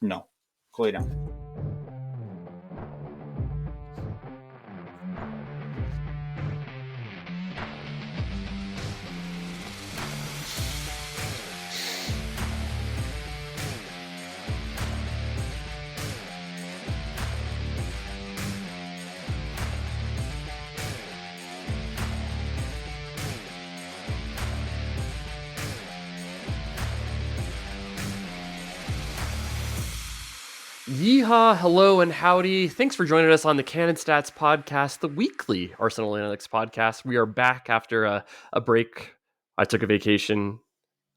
No, go lay down. Yeehaw, hello, and howdy. Thanks for joining us on the CannonStats Podcast, the weekly Arsenal Analytics podcast. We are back after a break. I took a vacation.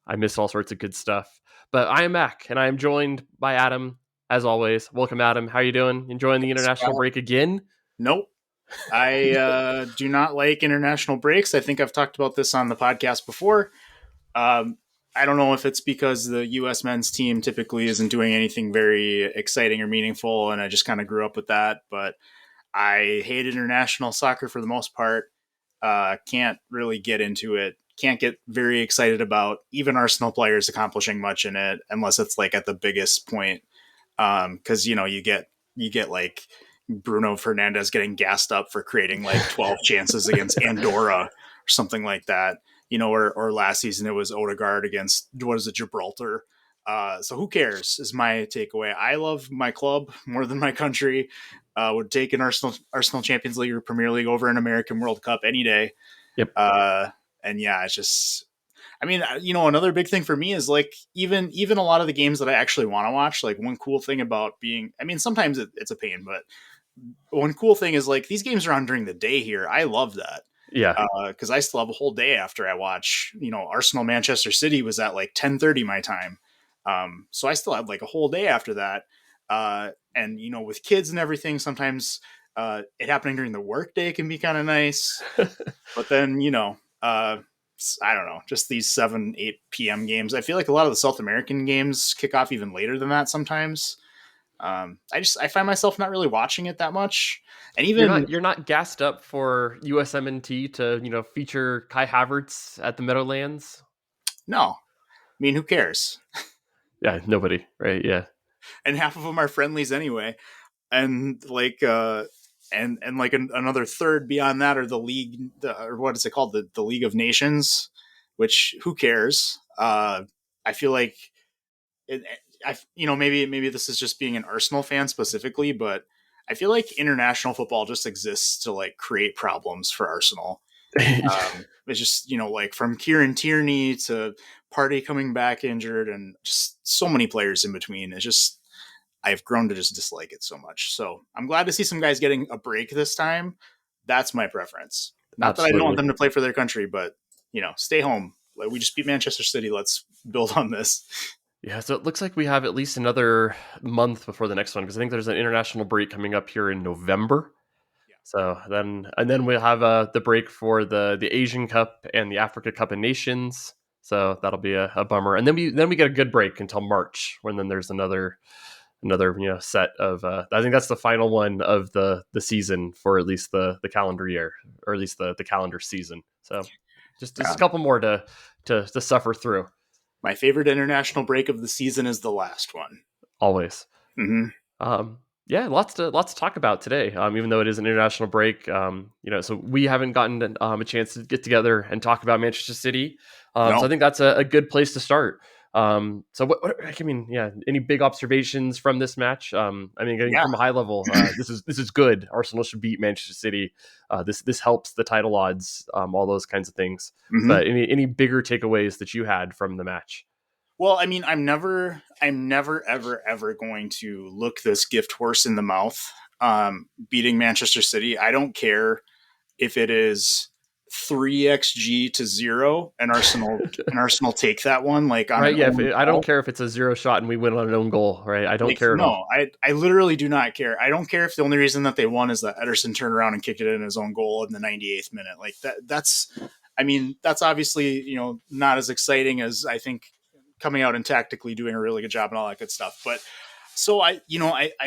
I missed all sorts of good stuff. But I am back, and I am joined by Adam, as always. Welcome, Adam. How are you doing? Enjoying the international break again? Nope. I do not like international breaks. I think I've talked about this on the podcast before. I don't know if it's because the U.S. men's team typically isn't doing anything very exciting or meaningful, and I just kind of grew up with that. But I hate international soccer for the most part. Can't really get into it. Can't get very excited about even Arsenal players accomplishing much in it unless it's like at the biggest point. Because you get like Bruno Fernandes getting gassed up for creating like 12 chances against Andorra or something like that. Or last season it was Odegaard against, Gibraltar. So who cares is my takeaway. I love my club more than my country. Would take an Arsenal Champions League or Premier League over an American World Cup any day. Yep. And yeah, it's just, another big thing for me is like, even a lot of the games that I actually want to watch, like one cool thing about sometimes it's a pain, but one cool thing is like these games are on during the day here. I love that. Yeah. Because I still have a whole day after I watch, Arsenal Manchester City was at like 10:30 my time. So I still have like a whole day after that. And with kids and everything, sometimes it happening during the workday can be kind of nice. But then, I don't know, just these 7-8 p.m. games. I feel like a lot of the South American games kick off even later than that sometimes. I find myself not really watching it that much. And even you're not gassed up for USMNT to, feature Kai Havertz at the Meadowlands? No. I mean, who cares? Yeah, nobody, right? Yeah. And half of them are friendlies anyway. And like another third beyond that are the league, or what is it called? The League of Nations, which who cares? I feel like maybe this is just being an Arsenal fan specifically, but I feel like international football just exists to like create problems for Arsenal. It's just, like from Kieran Tierney to Partey coming back injured and just so many players in between. It's just, I've grown to just dislike it so much. So I'm glad to see some guys getting a break this time. That's my preference. Not Absolutely. that I don't want them to play for their country, but stay home. We just beat Manchester City. Let's build on this. Yeah, so it looks like we have at least another month before the next one, because I think there's an international break coming up here in November. Yeah. So then we'll have the break for the Asian Cup and the Africa Cup of Nations. So that'll be a bummer. And then we get a good break until March, when then there's another set of I think that's the final one of the season for at least the calendar year, or at least the calendar season. So just a couple more to suffer through. My favorite international break of the season is the last one. Always. Mm-hmm. Yeah, lots to talk about today. Even though it is an international break, so we haven't gotten a chance to get together and talk about Manchester City. No. So I think that's a good place to start. Any big observations from this match? From a high level, this is good. Arsenal should beat Manchester City. This helps the title odds, all those kinds of things. Mm-hmm. But any bigger takeaways that you had from the match? Well, I'm never ever going to look this gift horse in the mouth. Beating Manchester City, I don't care if it is 3xg to 0 and Arsenal take that one like on right. Yeah, I don't care if it's a 0 shot and we win on an own goal, right? I don't care at all. I literally do not care. I don't care if the only reason that they won is that Ederson turned around and kicked it in his own goal in the 98th minute. Like that's obviously not as exciting as I think coming out and tactically doing a really good job and all that good stuff. But so I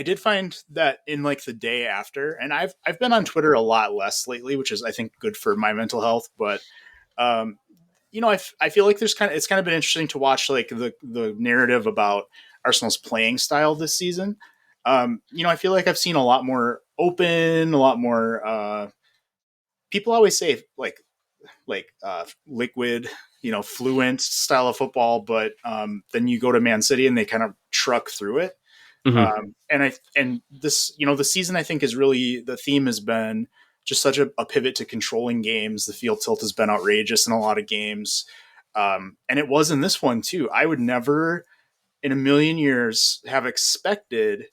did find that in like the day after, and I've been on Twitter a lot less lately, which is I think good for my mental health. But I feel like it's kind of been interesting to watch like the narrative about Arsenal's playing style this season. I feel like I've seen a lot more open, a lot more. People always say liquid, fluent style of football, but then you go to Man City and they kind of truck through it. Mm-hmm. And this, the season I think is really, the theme has been just such a pivot to controlling games. The field tilt has been outrageous in a lot of games. And it was in this one too. I would never in a million years have expected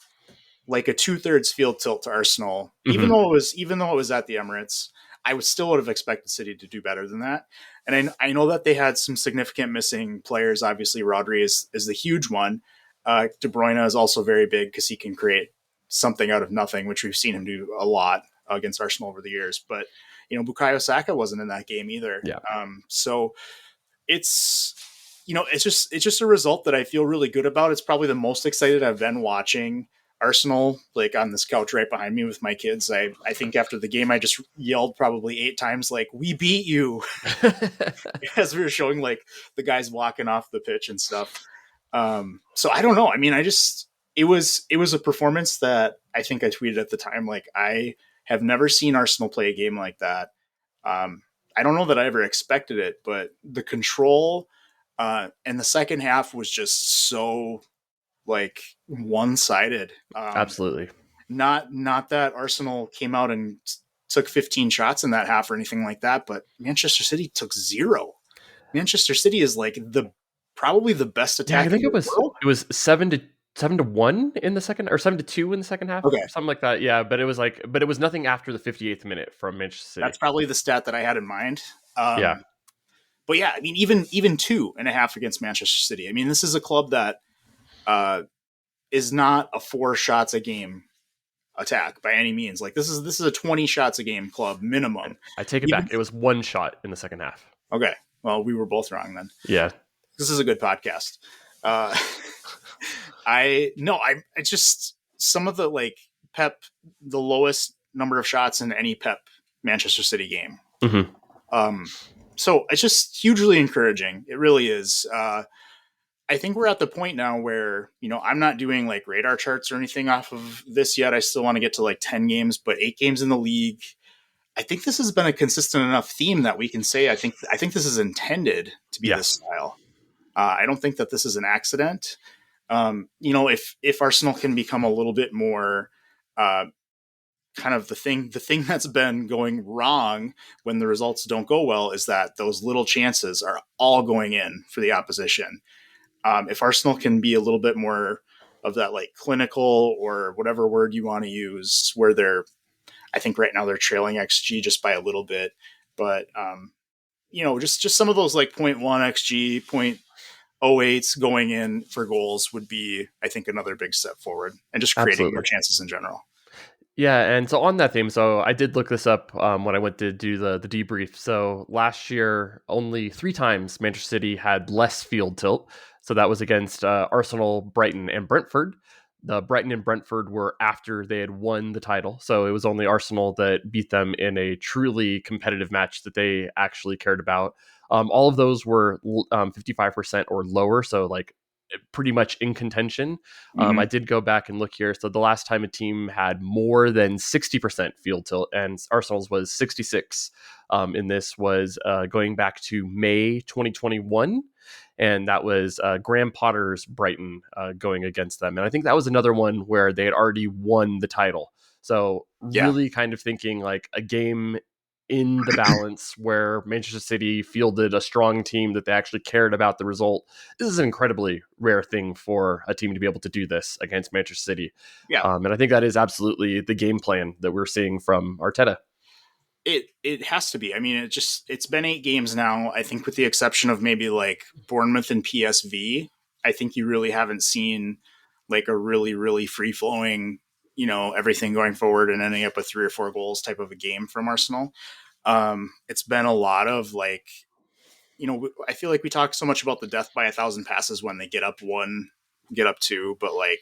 like a 2/3 field tilt to Arsenal, even Mm-hmm. though it was at the Emirates. I would still would have expected City to do better than that. And I know that they had some significant missing players. Obviously, Rodri is the huge one. De Bruyne is also very big because he can create something out of nothing, which we've seen him do a lot against Arsenal over the years. But Bukayo Saka wasn't in that game either. Yeah. So it's it's just a result that I feel really good about. It's probably the most excited I've been watching Arsenal, like on this couch right behind me with my kids. I think after the game I just yelled probably 8 times like, "We beat you," as we were showing like the guys walking off the pitch and stuff. So I don't know. I mean, it was a performance that I think I tweeted at the time, like, I have never seen Arsenal play a game like that. I don't know that I ever expected it, but the control and the second half was just so like one-sided. Absolutely. Not that Arsenal came out and took 15 shots in that half or anything like that, but Manchester City took 0. Manchester City is like probably the best Yeah, I attack in think the world. it was 7-1 in the second, or 7-2 in the second half, Okay, something like that. Yeah, but it was nothing after the 58th minute from Manchester City. that's probably the stat that I had in mind. Yeah, But yeah, I mean, even 2.5 against Manchester City. I mean, this is a club that is not a 4 shots a game attack by any means. Like this is a 20 shots a game club minimum. I take it Even back. It was 1 shot in the second half. okay, well, we were both wrong then. Yeah. This is a good podcast. Uh, it's just some of the like the lowest number of shots in any Manchester City game. Mm-hmm. So it's just hugely encouraging. It really is. I think we're at the point now where, I'm not doing like radar charts or anything off of this yet. I still want to get to like 10 games, but 8 games in the league. I think this has been a consistent enough theme that we can say, I think this is intended to be this style. I don't think that this is an accident. If Arsenal can become a little bit more, kind of the thing that's been going wrong when the results don't go well is that those little chances are all going in for the opposition. If Arsenal can be a little bit more of that like clinical or whatever word you want to use, where I think right now they're trailing XG just by a little bit, but just some of those like 0.1 XG, 0.08s going in for goals would be, I think, another big step forward, and just creating Absolutely. more chances in general. Yeah, and so on that theme, so I did look this up when I went to do the debrief. So last year, only 3 times Manchester City had less field tilt. So that was against Arsenal, Brighton, and Brentford. The Brighton and Brentford were after they had won the title. So it was only Arsenal that beat them in a truly competitive match that they actually cared about. All of those were 55% or lower. So like pretty much in contention. I did go back and look here. So the last time a team had more than 60% field tilt, and Arsenal's was 66. And this was going back to May 2021. And that was Graham Potter's Brighton going against them. And I think that was another one where they had already won the title. So really kind of thinking like a game in the balance where Manchester City fielded a strong team that they actually cared about the result. This is an incredibly rare thing for a team to be able to do this against Manchester City. Yeah. And I think that is absolutely the game plan that we're seeing from Arteta. It has to be. I mean, it's been 8 games now. I think with the exception of maybe like Bournemouth and PSV, I think you really haven't seen like a really, really free flowing, everything going forward and ending up with 3 or 4 goals type of a game from Arsenal. It's been a lot of like, I feel like we talk so much about the death by 1,000 passes when they get up 1, get up 2, but like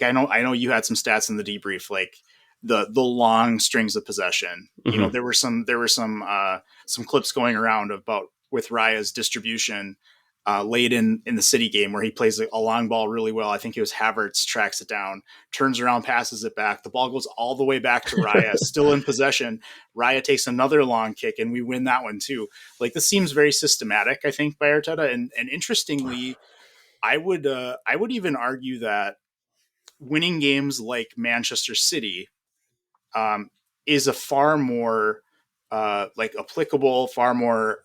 I know you had some stats in the debrief, like the long strings of possession. Mm-hmm. There were some clips going around about with Raya's distribution. late in the City game where he plays a long ball really well. I think it was Havertz tracks it down, turns around, passes it back. The ball goes all the way back to Raya, still in possession. Raya takes another long kick, and we win that one too. Like, this seems very systematic, I think, by Arteta. And interestingly, I would even argue that winning games like Manchester City is a far more like applicable, far more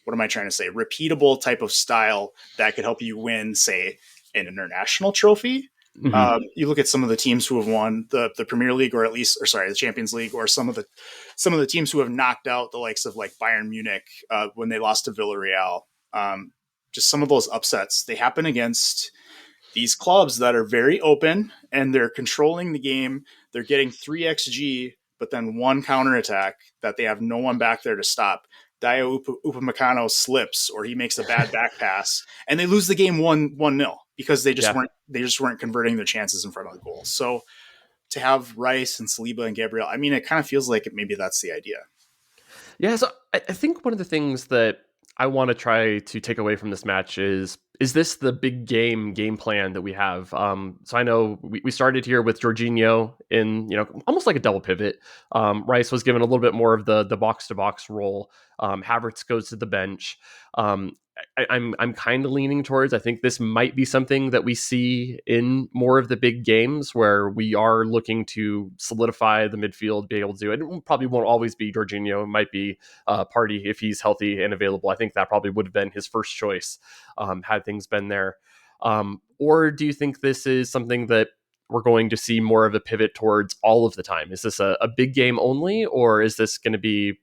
what am I trying to say? Repeatable type of style that could help you win, say, an international trophy. Mm-hmm. You look at some of the teams who have won the Premier League, or at least, or sorry, the Champions League, or some of the teams who have knocked out the likes of like Bayern Munich when they lost to Villarreal. Just some of those upsets, they happen against these clubs that are very open and they're controlling the game. They're getting 3xg, but then one counterattack that they have no one back there to stop. Daya Upamecano slips or he makes a bad back pass and they lose the game 1-0 because they just weren't converting their chances in front of the goal. So to have Rice and Saliba and Gabriel, I mean, it kind of feels like maybe that's the idea. Yeah, so I think one of the things that I want to try to take away from this match is this the big game plan that we have? So I know we started here with Jorginho in, almost like a double pivot. Rice was given a little bit more of the box to box role. Havertz goes to the bench. I'm kind of leaning towards, I think this might be something that we see in more of the big games where we are looking to solidify the midfield, be able to do it. It probably won't always be Jorginho. It might be Partey if he's healthy and available. I think that probably would have been his first choice had things been there. Or do you think this is something that we're going to see more of a pivot towards all of the time? Is this a big game only, or is this going to be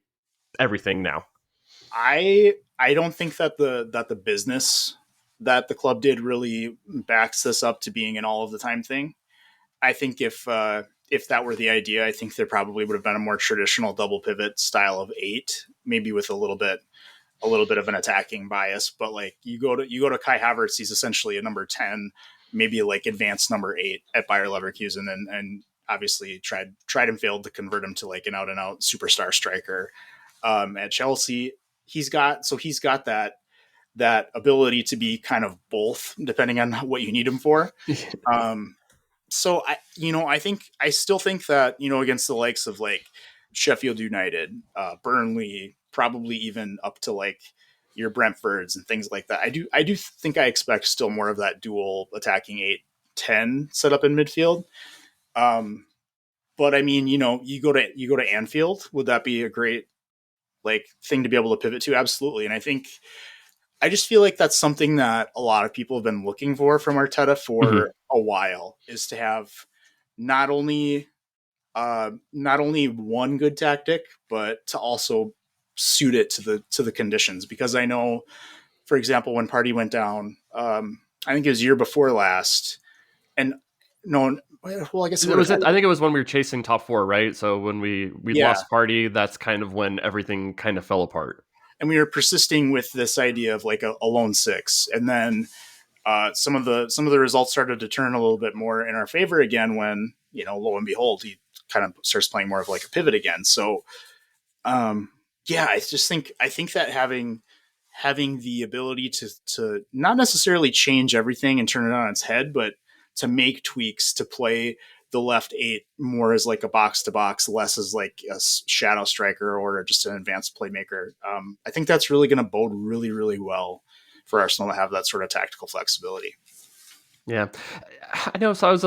everything now? I don't think that the business that the club did really backs this up to being an all of the time thing. I think if that were the idea, I think there probably would have been a more traditional double pivot style of 8, maybe with a little bit of an attacking bias. But like you go to Kai Havertz, he's essentially a number 10, maybe like advanced number 8 at Bayer Leverkusen, and obviously tried and failed to convert him to like an out and out superstar striker at Chelsea. He's got that ability to be kind of both depending on what you need him for. So I still think that, against the likes of like Sheffield United, Burnley, probably even up to like your Brentfords and things like that. I do think I expect still more of that dual attacking 8-10 set up in midfield. But I mean, you go to Anfield, would that be a great like thing to be able to pivot to? Absolutely. And I just feel like that's something that a lot of people have been looking for from Arteta for a while, is to have not only one good tactic, but to also suit it to the conditions. Because I know, for example, when Partey went down, I think it was year before last, and no, well, I guess I think it was when we were chasing top 4, right? So when we lost Partey, that's kind of when everything kind of fell apart. And we were persisting with this idea of like a lone 6, and then some of the results started to turn a little bit more in our favor again when, lo and behold, he kind of starts playing more of like a pivot again. So I think that having the ability to not necessarily change everything and turn it on its head, but to make tweaks to play the left 8 more as like a box to box, less as like a shadow striker or just an advanced playmaker. I think that's really going to bode really, really well for Arsenal to have that sort of tactical flexibility. Yeah, I know. So I was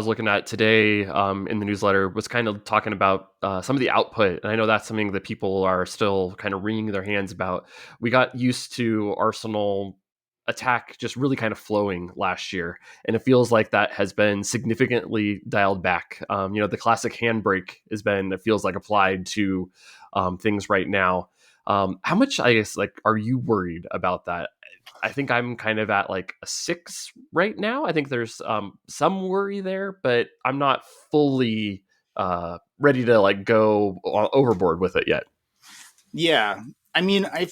looking at today in the newsletter, was kind of talking about some of the output, and I know that's something that people are still kind of wringing their hands about. We got used to Arsenal attack just really kind of flowing last year, and it feels like that has been significantly dialed back. The classic handbrake it feels like applied to things right now. How much, I guess, like, are you worried about that? I think I'm kind of at like a 6 right now. I think there's some worry there, but I'm not fully ready to like go overboard with it yet. Yeah, I mean, I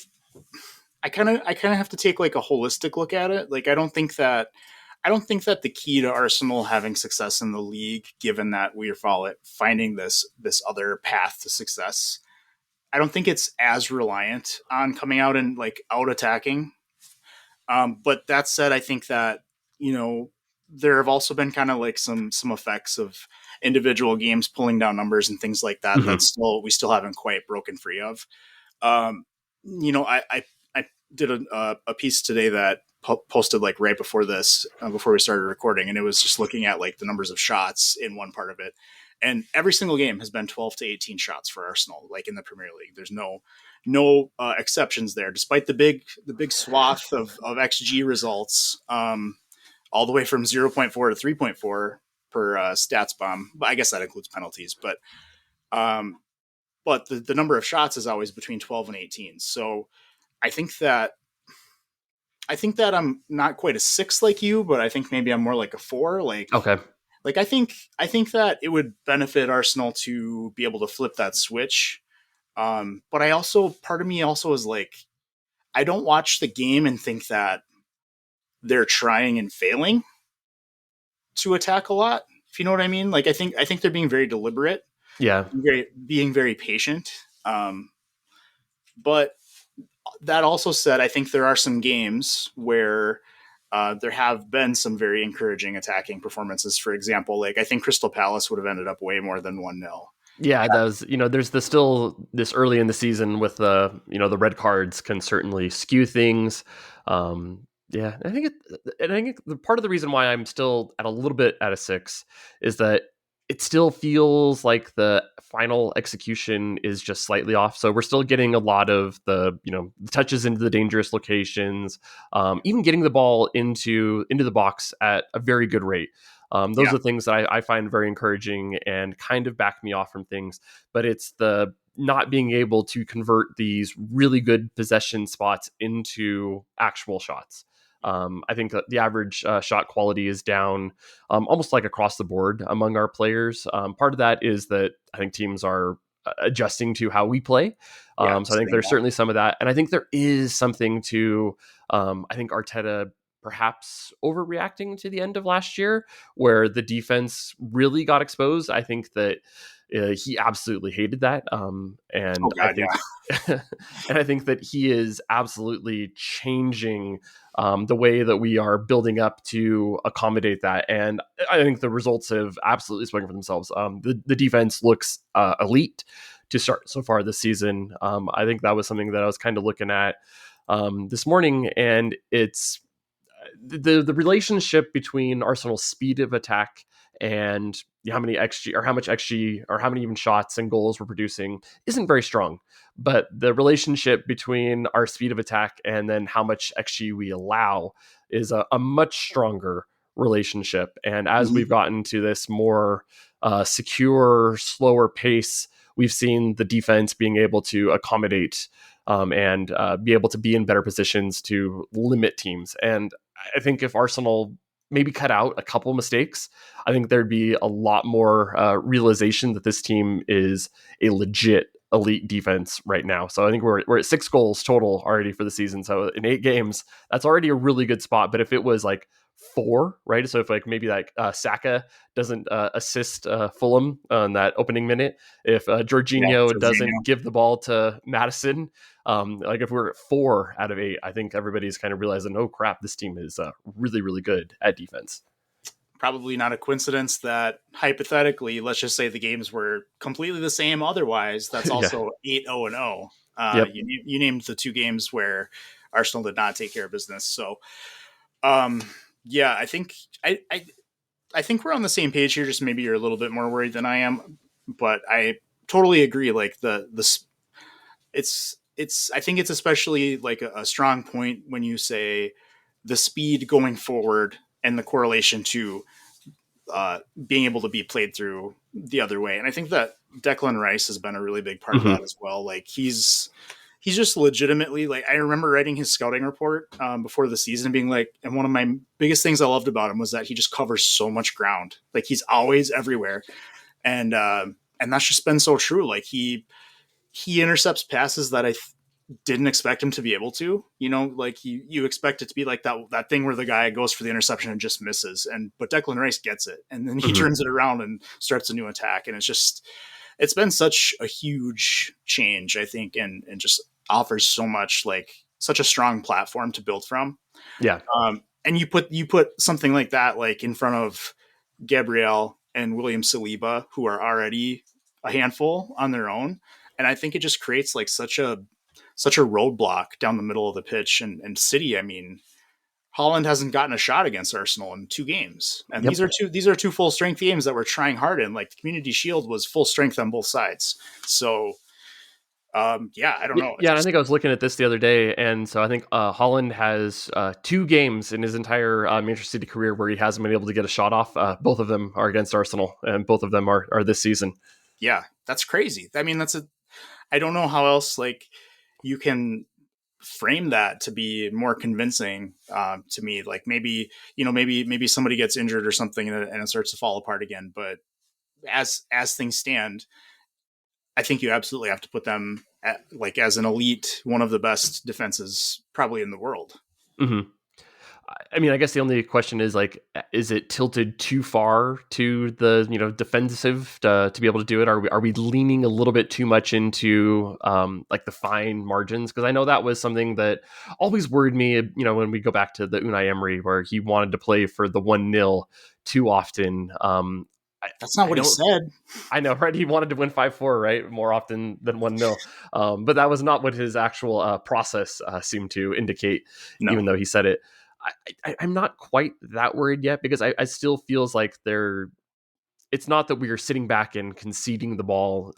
kind of have to take like a holistic look at it. Like, I don't think that the key to Arsenal having success in the league, given that we are finding this other path to success, I don't think it's as reliant on coming out and like out attacking. But that said, I think that, there have also been kind of like some effects of individual games pulling down numbers and things like that Mhm. we still haven't quite broken free of. Um, I did a piece today that posted like right before this, before we started recording, and it was just looking at like the numbers of shots in one part of it, and every single game has been 12 to 18 shots for Arsenal, like in the Premier League. There's no exceptions there, despite the big swath of XG results, all the way from 0.4 to 3.4 per stats bomb. But I guess that includes penalties, um, but the number of shots is always between 12 and 18. So I think that I'm not quite a 6 like you, but I think maybe I'm more like a 4. Okay. I think that it would benefit Arsenal to be able to flip that switch. But part of me also is like, I don't watch the game and think that they're trying and failing to attack a lot. If you know what I mean? Like, I think they're being very deliberate, Yeah. being very patient. But that also said, I think there are some games where there have been some very encouraging attacking performances. For example, like I think Crystal Palace would have ended up way more than 1-0. Yeah, that was, there's still this early in the season with the red cards can certainly skew things. Yeah, I think the part of the reason why I'm still at a little bit at a 6 is that it still feels like the final execution is just slightly off. So we're still getting a lot of the touches into the dangerous locations, even getting the ball into the box at a very good rate. Those Yeah. are things that I find very encouraging and kind of back me off from things. But it's the not being able to convert these really good possession spots into actual shots. I think that the average shot quality is down almost like across the board among our players. Part of that is that I think teams are adjusting to how we play. Yeah. So I think there's certainly some of that. And I think there is something to, I think Arteta perhaps overreacting to the end of last year where the defense really got exposed. I think that he absolutely hated that. Oh And I God, think, yeah. and I think that he is absolutely changing the way that we are building up to accommodate that. And I think the results have absolutely spoken for themselves. The defense looks elite to start so far this season. I think that was something that I was kind of looking at this morning, and it's the relationship between Arsenal's speed of attack and how many XG or how much XG or how many even shots and goals we're producing isn't very strong. But the relationship between our speed of attack and then how much XG we allow is a much stronger relationship. And as Mhm. we've gotten to this more secure, slower pace, we've seen the defense being able to accommodate and be able to be in better positions to limit teams. And I think if Arsenal maybe cut out a couple mistakes, I think there'd be a lot more realization that this team is a legit elite defense right now. So I think we're at 6 goals total already for the season. So in 8 games, that's already a really good spot. But if it was like 4, right? So if like maybe like Saka doesn't assist Fulham on that opening minute, if Yeah. Jorginho Jorginho. doesn't give the ball to Madison, like if we're at 4 out of 8, I think everybody's kind of realizing, oh crap, this team is really, really good at defense. Probably not a coincidence that hypothetically, let's just say the games were completely the same. Otherwise, that's Yeah. also 8-0-0. Yep. You named the 2 games where Arsenal did not take care of business. So, um, yeah, I think we're on the same page here. Just maybe you're a little bit more worried than I am, but I totally agree. Like it's I think it's especially like a strong point when you say the speed going forward and the correlation to being able to be played through the other way. And I think that Declan Rice has been a really big part of Mm-hmm. that as well. Like he's just legitimately, like, I remember writing his scouting report before the season being like, and one of my biggest things I loved about him was that he just covers so much ground. Like he's always everywhere. And that's just been so true. Like he intercepts passes that didn't expect him to be able to, like you expect it to be like that thing where the guy goes for the interception and just misses, but Declan Rice gets it and then he Mm-hmm. turns it around and starts a new attack. And it's been such a huge change, I think, and just offers so much, like such a strong platform to build from. Yeah. And you put something like that like in front of Gabriel and William Saliba, who are already a handful on their own, and I think it just creates like such a roadblock down the middle of the pitch. And City, I mean, Holland hasn't gotten a shot against Arsenal in 2 games, and Yep. these are two full strength games that we're trying hard in. Like the Community Shield was full strength on both sides, so yeah, I don't know. It's Yeah, and I just think I was looking at this the other day, and so I think Holland has 2 games in his entire Manchester City career where he hasn't been able to get a shot off. Both of them are against Arsenal, and both of them are this season. yeah, that's crazy. I mean, I don't know how else like you can frame that to be more convincing to me. Like maybe somebody gets injured or something and it starts to fall apart again. But as things stand, I think you absolutely have to put them like as an elite, one of the best defenses probably in the world. Mm-hmm. I mean, I guess the only question is like, is it tilted too far to the defensive to be able to do it? Are we leaning a little bit too much into like the fine margins? Because I know that was something that always worried me. When we go back to the Unai Emery, where he wanted to play for the 1-0 too often. That's not I what he don't. said. I know, right? He wanted to win 5-4, right? More often than 1-0. But that was not what his actual process seemed to indicate, No. even though he said it. I'm not quite that worried yet because I still feels like it's not that we are sitting back and conceding the ball.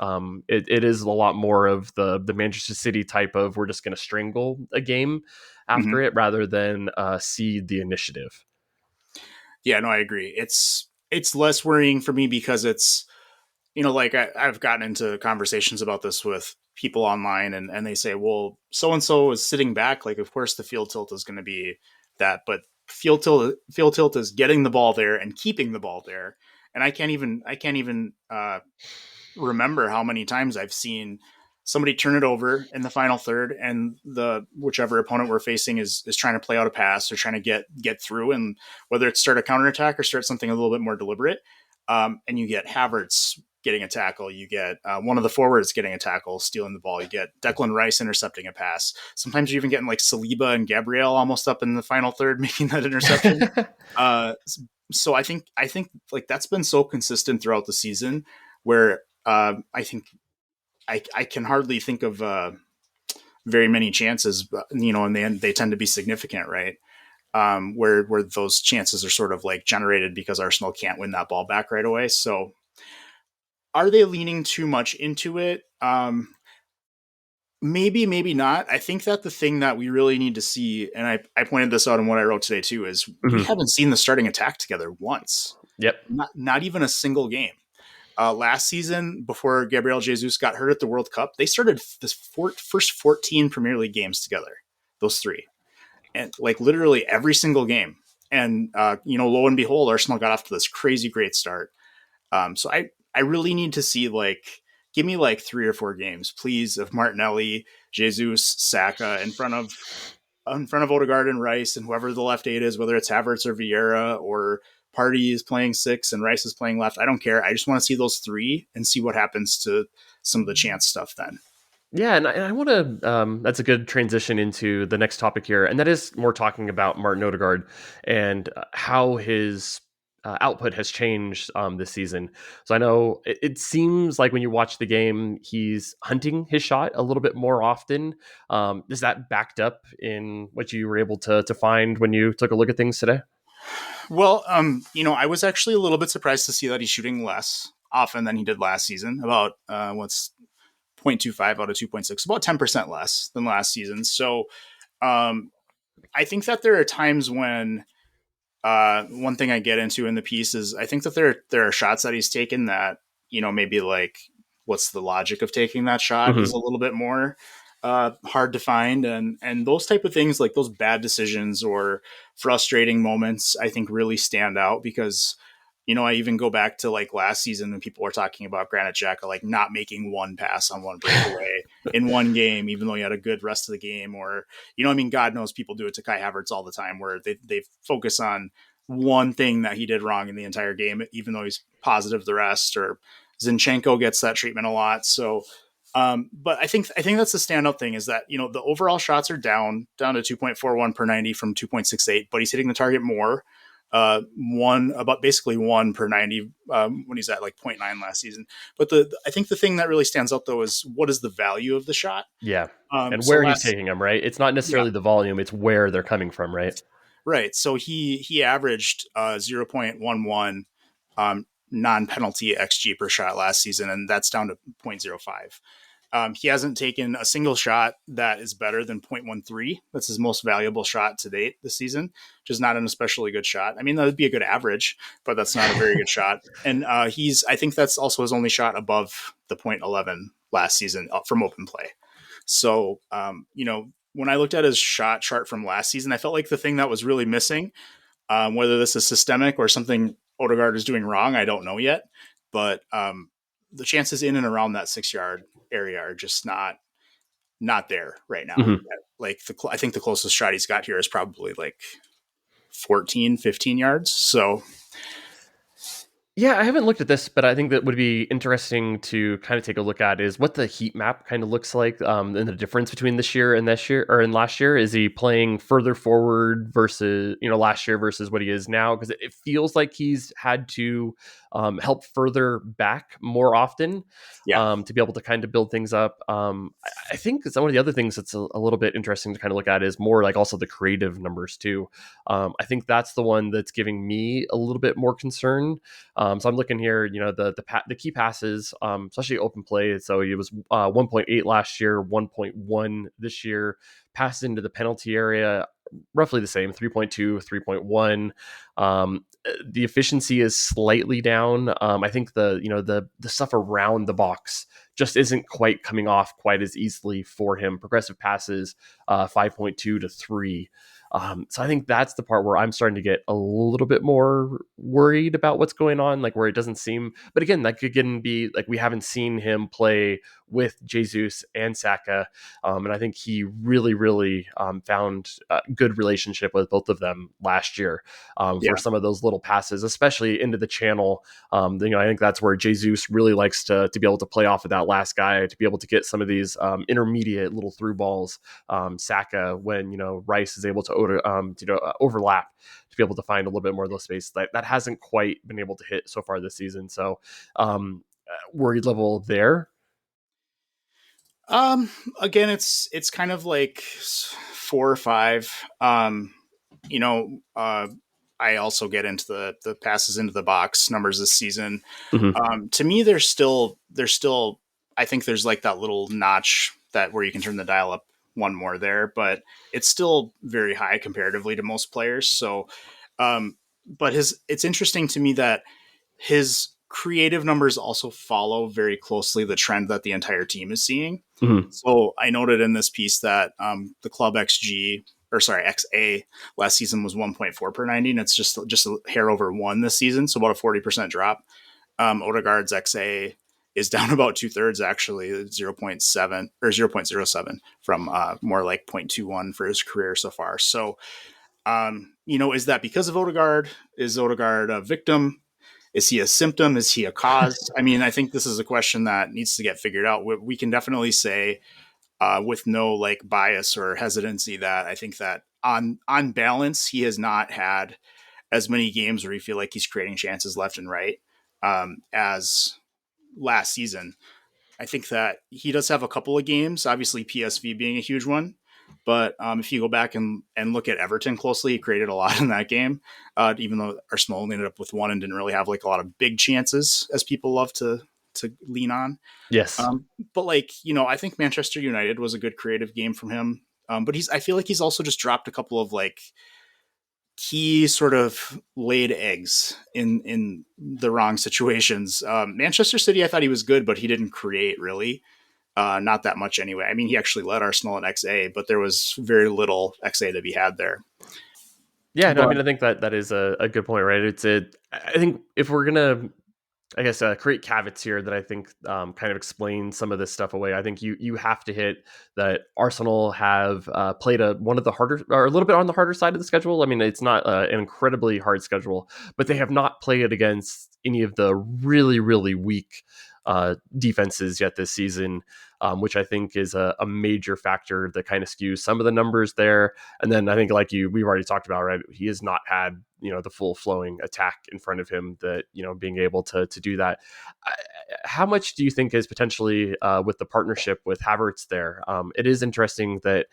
It is a lot more of the Manchester City type of we're just going to strangle a game Mm-hmm. after it rather than cede the initiative. Yeah, no, I agree. It's less worrying for me because it's like I've gotten into conversations about this with people online, and they say, well, so and so is sitting back. Like, of course, the field tilt is going to be that, but field tilt is getting the ball there and keeping the ball there. And I can't even remember how many times I've seen somebody turn it over in the final third, and the whichever opponent we're facing is trying to play out a pass or trying to get through, and whether it's start a counterattack or start something a little bit more deliberate. And you get Havertz getting a tackle, you get one of the forwards getting a tackle, stealing the ball, you get Declan Rice intercepting a pass. Sometimes you're even getting like Saliba and Gabriel almost up in the final third making that interception. uh, so I think like that's been so consistent throughout the season where I think I can hardly think of very many chances, and they tend to be significant, right? Where those chances are sort of like generated because Arsenal can't win that ball back right away. So are they leaning too much into it? Maybe not. I think that the thing that we really need to see, and I pointed this out in what I wrote today too, is we Mm-hmm. haven't seen the starting attack together once. Yep. Not even a single game. Last season, before Gabriel Jesus got hurt at the World Cup, they started this first 14 Premier League games together, those three. And like literally every single game. And, lo and behold, Arsenal got off to this crazy great start. So I really need to see give me like 3 or 4 games, please, of Martinelli, Jesus, Saka in front of Odegaard and Rice and whoever the left 8 is, whether it's Havertz or Vieira or Party is playing 6 and Rice is playing left. I don't care. I just want to see those 3 and see what happens to some of the chance stuff then. Yeah, and I want to. That's a good transition into the next topic here, and that is more talking about Martin Odegaard and how his output has changed this season. So I know it seems like when you watch the game, he's hunting his shot a little bit more often. Is that backed up in what you were able to find when you took a look at things today? Well, I was actually a little bit surprised to see that he's shooting less often than he did last season. About what's 0.25 out of 2.6, about 10% less than last season. So I think that there are times when one thing I get into in the piece is I think that there are shots that he's taken that, maybe like what's the logic of taking that shot is Mm-hmm. a little bit more hard to find. And those type of things, like those bad decisions or frustrating moments, I think really stand out because, I even go back to like last season when people were talking about Granit Xhaka, like not making one pass on one breakaway in one game, even though he had a good rest of the game. Or, God knows people do it to Kai Havertz all the time where they focus on one thing that he did wrong in the entire game, even though he's positive the rest. Or Zinchenko gets that treatment a lot. So But I think that's the standout thing is that, the overall shots are down to 2.41 per 90 from 2.68, but he's hitting the target more. Basically one per 90 when he's at like 0.9 last season. But I think the thing that really stands out though is what is the value of the shot? Yeah. And So where he's taking them, right? It's not necessarily the volume, it's where they're coming from, right? Right. So he averaged 0.11 non-penalty XG per shot last season, and that's down to 0.05. He hasn't taken a single shot that is better than 0.13. That's his most valuable shot to date this season, which is not an especially good shot. I mean, that would be a good average, but that's not a very good shot. And I think that's also his only shot above the 0.11 last season from open play. So, when I looked at his shot chart from last season, I felt like the thing that was really missing, whether this is systemic or something Odegaard is doing wrong, I don't know yet. But the chances in and around that 6-yard area are just not there right now. Mm-hmm. Like I think the closest shot he's got here is probably like 14, 15 yards. So yeah, I haven't looked at this, but I think that would be interesting to kind of take a look at is what the heat map kind of looks like, and the difference between this year and last year. Is he playing further forward versus, last year versus what he is now? Because it feels like he's had to help further back more often, to be able to kind of build things up. I think some of the other things that's a little bit interesting to kind of look at is more like also the creative numbers too. I think that's the one that's giving me a little bit more concern. So I'm looking here, the key passes, especially open play. So it was 1.8 last year, 1.1 this year. Passes into the penalty area, roughly the same, 3.2, 3.1. The efficiency is slightly down. I think the stuff around the box just isn't quite coming off quite as easily for him. Progressive passes, 5.2 to 3. So I think that's the part where I'm starting to get a little bit more worried about what's going on, like where it doesn't seem, but again, that could again be like, we haven't seen him play with Jesus and Saka. And I think he really, really found a good relationship with both of them last year for some of those little passes, especially into the channel. I think that's where Jesus really likes to be able to play off of that last guy, to be able to get some of these intermediate little through balls. Saka, when, Rice is able to overlap, to be able to find a little bit more of those space that hasn't quite been able to hit so far this season. So worried level there. Again, it's kind of like 4 or 5. I also get into the passes into the box numbers this season. Mm-hmm. To me, there's still, I think there's like that little notch that where you can turn the dial up one more there, but it's still very high comparatively to most players. So, but it's interesting to me that his creative numbers also follow very closely the trend that the entire team is seeing. Mm-hmm. So I noted in this piece that the club XA last season was 1.4 per 90, and it's just a hair over 1 this season, so about a 40% drop. Odegaard's XA is down about 2/3, actually, 0.7 or 0.07 from more like 0.21 for his career so far. So, is that because of Odegaard? Is Odegaard a victim? Is he a symptom? Is he a cause? I mean, I think this is a question that needs to get figured out. We can definitely say with no like bias or hesitancy that I think that on balance, he has not had as many games where you feel like he's creating chances left and right as last season. I think that he does have a couple of games, obviously PSV being a huge one. But if you go back and look at Everton closely, he created a lot in that game, even though Arsenal only ended up with 1 and didn't really have like a lot of big chances, as people love to lean on. Yes. But I think Manchester United was a good creative game from him. But I feel like he's also just dropped a couple of like key sort of laid eggs in the wrong situations. Manchester City, I thought he was good, but he didn't create really. Not that much anyway. I mean, he actually led Arsenal in XA, but there was very little XA to be had there. Yeah, no, I think that is a good point, right? I think if we're going to, create caveats here that I think kind of explain some of this stuff away, I think you have to hit that Arsenal have played one of the harder, or a little bit on the harder side of the schedule. I mean, it's not an incredibly hard schedule, but they have not played against any of the really, really weak defenses yet this season, which I think is a major factor that kind of skews some of the numbers there. And then I think, like we've already talked about, right? He has not had the full flowing attack in front of him that being able to do that. How much do you think is potentially with the partnership with Havertz there? It is interesting that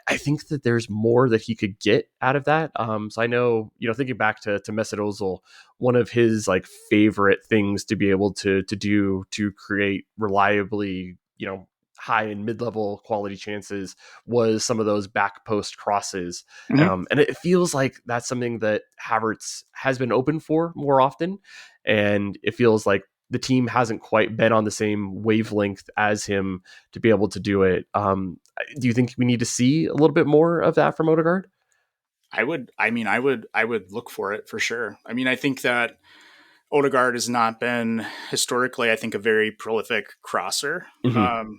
I think that there's more that he could get out of that. So I know, thinking back to Mesut Ozil, one of his like favorite things to be able to do to create reliably, high and mid-level quality chances was some of those back post crosses. Mm-hmm. And it feels like that's something that Havertz has been open for more often. And it feels like the team hasn't quite been on the same wavelength as him to be able to do it. Do you think we need to see a little bit more of that from Odegaard? I would look for it for sure. I mean, I think that Odegaard has not been historically, I think, a very prolific crosser. Mm-hmm.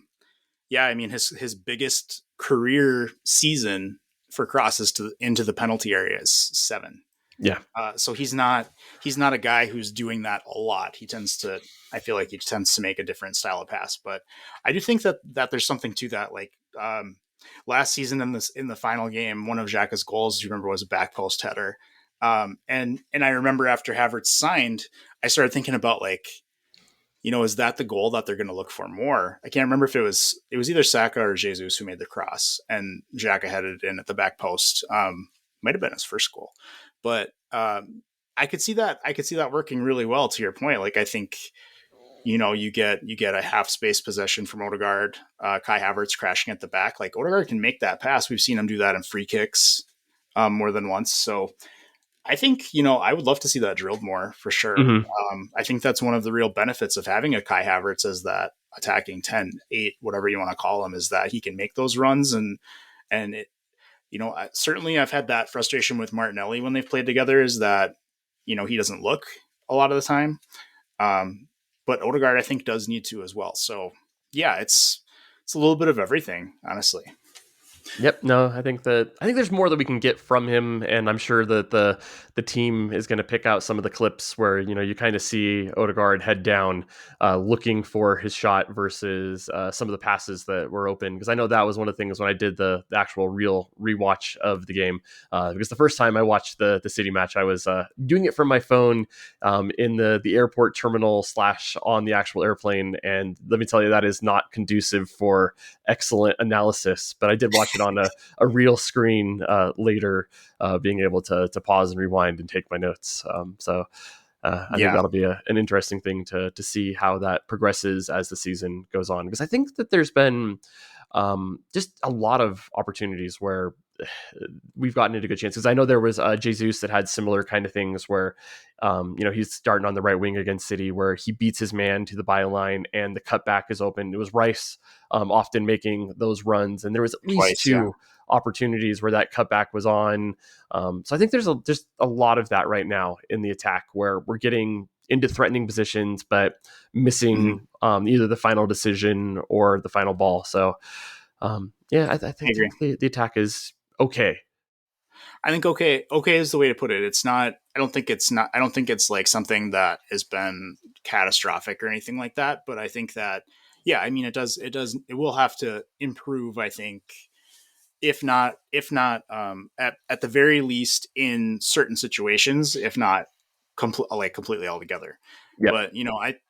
Yeah, I mean, his biggest career season for crosses into the penalty area is 7. Yeah. So he's not a guy who's doing that a lot. I feel like he tends to make a different style of pass, but I do think that there's something to that. Like last season in the final game, one of Xhaka's goals, you remember, was a back post header. And I remember after Havertz signed, I started thinking about like, is that the goal that they're going to look for more? I can't remember if it was either Saka or Jesus who made the cross and Xhaka headed in at the back post. Might have been his first goal, but I could see that working really well. To your point, like I think you get a half space possession from Odegaard, Kai Havertz crashing at the back. Like Odegaard can make that pass. We've seen him do that in free kicks more than once. So I think, I would love to see that drilled more for sure. Mm-hmm. I think that's one of the real benefits of having a Kai Havertz as that attacking 10, 8, whatever you want to call him, is that he can make those runs. And it, certainly I've had that frustration with Martinelli when they've played together, is that, he doesn't look a lot of the time. But Odegaard, I think, does need to as well. So yeah, it's a little bit of everything, honestly. Yep. No, I think there's more that we can get from him, and I'm sure that the team is going to pick out some of the clips where you kind of see Odegaard head down, looking for his shot versus some of the passes that were open. Because I know that was one of the things when I did the actual real rewatch of the game. Because the first time I watched the City match, I was doing it from my phone in the airport terminal / on the actual airplane, and let me tell you, that is not conducive for excellent analysis. But I did watch it on a real screen later, being able to pause and rewind and take my notes. I think that'll be an interesting thing to see how that progresses as the season goes on. Because I think that there's been just a lot of opportunities where we've gotten into good chances. I know there was Jesus that had similar kind of things where, he's starting on the right wing against City where he beats his man to the byline and the cutback is open. It was Rice often making those runs, and there was at least two opportunities where that cutback was on. So I think there's just a lot of that right now in the attack where we're getting into threatening positions, but missing either the final decision or the final ball. So I think the attack is okay. I think okay is the way to put it. It's not, I don't think it's like something that has been catastrophic or anything like that. But I think that, it will have to improve, I think, if not at the very least in certain situations, if not completely altogether. Yep. But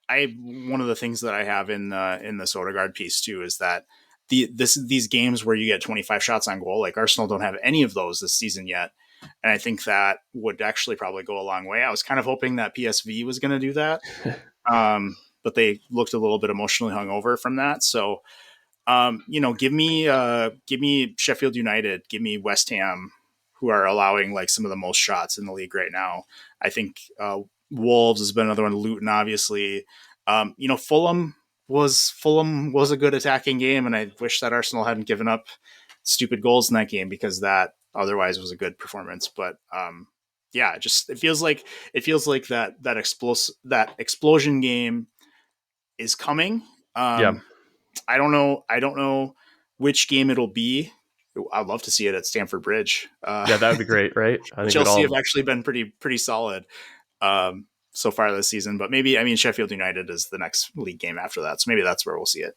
I one of the things that I have in this Odegaard piece too is that these games where you get 25 shots on goal, like Arsenal don't have any of those this season yet, and I think that would actually probably go a long way. I was kind of hoping that PSV was going to do that, but they looked a little bit emotionally hungover from that. So give me Sheffield United, give me West Ham, who are allowing like some of the most shots in the league right now. I think Wolves has been another one. Luton, obviously. Fulham was a good attacking game, and I wish that Arsenal hadn't given up stupid goals in that game, because that otherwise was a good performance. But it feels like that explosion game is coming. I don't know which game it'll be. I'd love to see it at Stamford Bridge. That would be great, right? I think Chelsea have actually been pretty solid. so far this season. But maybe, I mean, Sheffield United is the next league game after that. So maybe that's where we'll see it.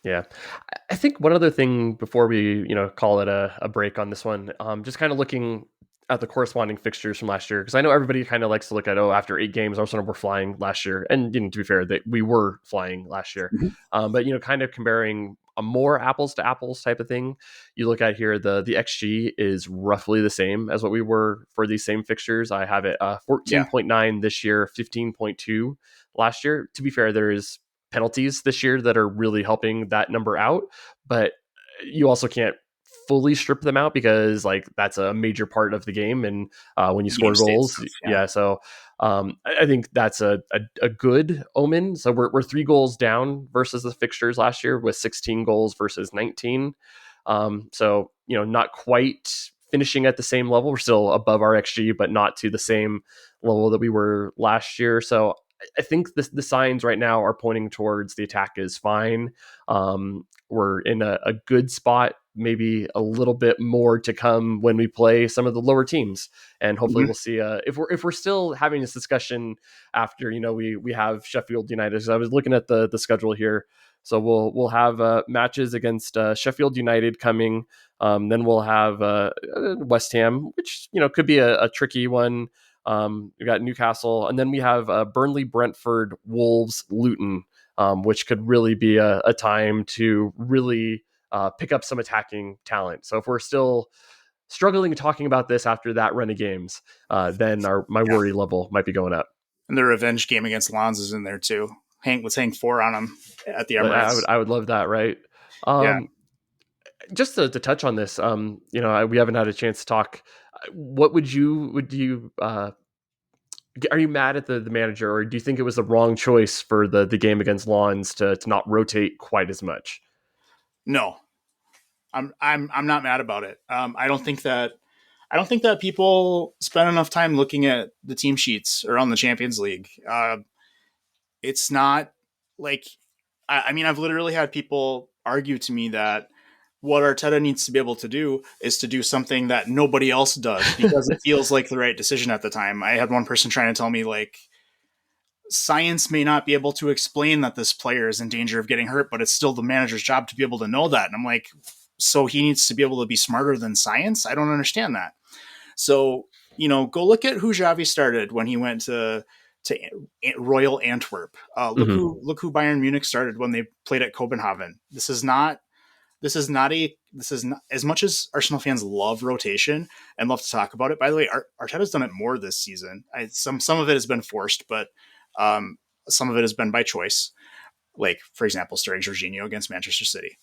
Yeah. I think one other thing before we, call it a break on this one, just kind of looking at the corresponding fixtures from last year, because I know everybody kind of likes to look at, after 8 games, Arsenal were flying last year. And, to be fair, that we were flying last year. But, kind of comparing a more apples to apples type of thing, you look at here, the XG is roughly the same as what we were for these same fixtures. I have it 14.9 this year, 15.2 last year. To be fair, there is penalties this year that are really helping that number out, but you also can't fully strip them out because like that's a major part of the game. And when you score goals, so I think that's a good omen. So we're 3 goals down versus the fixtures last year with 16 goals versus 19. So not quite finishing at the same level. We're still above our XG, but not to the same level that we were last year. So I think the signs right now are pointing towards the attack is fine. We're in a good spot, maybe a little bit more to come when we play some of the lower teams. And hopefully we'll see if we're still having this discussion after, we have Sheffield United. So I was looking at the schedule here. So we'll have matches against Sheffield United coming. Then we'll have West Ham, which, could be a tricky one. We got Newcastle, and then we have Burnley, Brentford, Wolves, Luton, which could really be a time to really pick up some attacking talent. So if we're still struggling talking about this after that run of games, then my worry level might be going up. And the revenge game against Lens is in there too. Let's hang 4 on them at the Emirates. I would love that, right? Just to touch on this, we haven't had a chance to talk. What would you are you mad at the manager, or do you think it was the wrong choice for the game against Lens to not rotate quite as much? No, I'm not mad about it. I don't think that people spend enough time looking at the team sheets around the Champions League. It's not like, I mean, I've literally had people argue to me that what Arteta needs to be able to do is to do something that nobody else does because it feels like the right decision at the time. I had one person trying to tell me like, science may not be able to explain that this player is in danger of getting hurt, but it's still the manager's job to be able to know that. And I'm like, so he needs to be able to be smarter than science? I don't understand that. So, go look at who Xavi started when he went to Royal Antwerp. Look who Bayern Munich started when they played at Copenhagen. This is not as much as Arsenal fans love rotation and love to talk about it. By the way, Arteta's done it more this season. Some of it has been forced, but some of it has been by choice. Like, for example, starting Jorginho against Manchester City.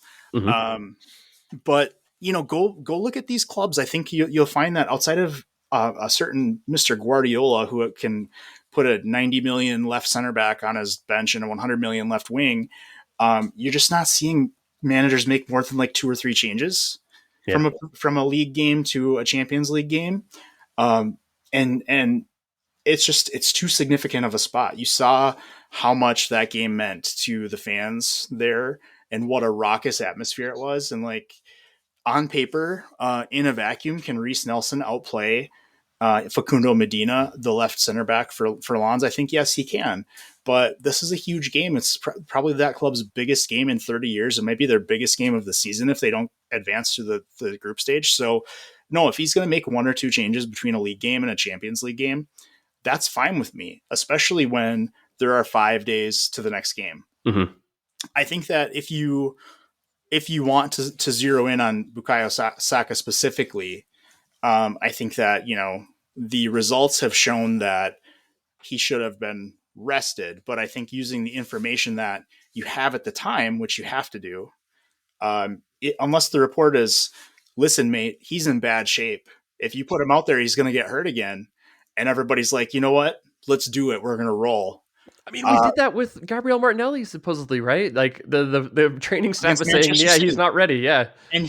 But go look at these clubs. I think you'll find that outside of a certain Mr. Guardiola, who can put a 90 million left center back on his bench and a 100 million left wing, you're just not seeing managers make more than like 2 or 3 changes from a league game to a Champions League game. And it's too significant of a spot. You saw how much that game meant to the fans there and what a raucous atmosphere it was. And like on paper, in a vacuum, can Reece Nelson outplay Facundo Medina, the left center back for Lens? I think, yes, he can. But this is a huge game. It's probably that club's biggest game in 30 years. It might be their biggest game of the season if they don't advance to the group stage. So, no, if he's going to make 1 or 2 changes between a league game and a Champions League game, that's fine with me, especially when there are 5 days to the next game. I think that if you want to zero in on Bukayo Saka specifically, I think that, the results have shown that he should have been rested. But I think using the information that you have at the time, which you have to do, unless the report is, listen, mate, he's in bad shape. If you put him out there, he's going to get hurt again. And everybody's like, you know what? Let's do it. We're going to roll. I mean, we did that with Gabriel Martinelli, supposedly, right? Like the training staff was saying, he's not ready. Yeah. And